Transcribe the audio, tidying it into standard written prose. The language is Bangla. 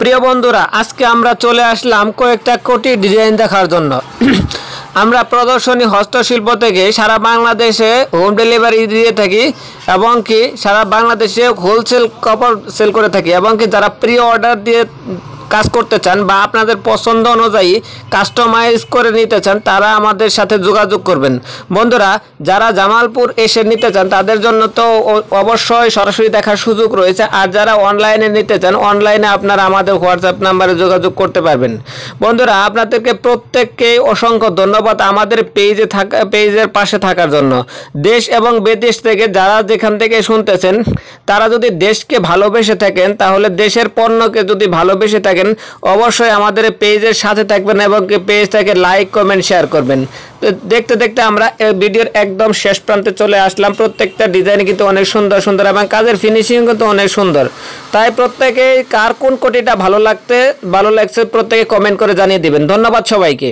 প্রিয় বন্ধুরা, আজকে আমরা চলে আসলাম কয়েকটা কোটি ডিজাইন দেখার জন্য। আমরা প্রদর্শনী হস্তশিল্প থেকে সারা বাংলাদেশে হোম ডেলিভারি দিয়ে থাকি এবং কি সারা বাংলাদেশে হোলসেল কাপড় সেল করে থাকি এবং কি যারা প্রি অর্ডার দিয়ে কাজ করতে চান বা আপনাদের পছন্দ অনুযায়ী কাস্টমাইজ করে নিতে চান তারা আমাদের সাথে যোগাযোগ করবেন। বন্ধুরা, যারা জামালপুর এসে নিতে চান তাদের জন্য তো অবশ্যই সরাসরি দেখার সুযোগ রয়েছে, আর যারা অনলাইনে নিতে চান অনলাইনে আপনারা আমাদের হোয়াটসঅ্যাপ নাম্বারে যোগাযোগ করতে পারবেন। বন্ধুরা, আপনাদেরকে প্রত্যেককেই অসংখ্য ধন্যবাদ আমাদের পেজের পাশে থাকার জন্য। দেশ এবং বিদেশ থেকে যারা যেখান থেকে শুনতেছেন তারা যদি দেশকে ভালোবেসে থাকেন, তাহলে দেশের পণ্যকে যদি ভালোবেসে থাকেন অবশ্যই আমাদের পেজের সাথে থাকবেন এবং পেজটাকে লাইক কমেন্ট শেয়ার করবেন। তো দেখতে দেখতে আমরা ভিডিওর একদম শেষ প্রান্তে চলে আসলাম। প্রত্যেকটা ডিজাইন কিন্তু অনেক সুন্দর সুন্দর এবং কাজের ফিনিশিং কিন্তু অনেক সুন্দর। তাই প্রত্যেকে কার কোন কোটিটা ভালো লাগছে প্রত্যেকে কমেন্ট করে জানিয়ে দিবেন। ধন্যবাদ সবাইকে।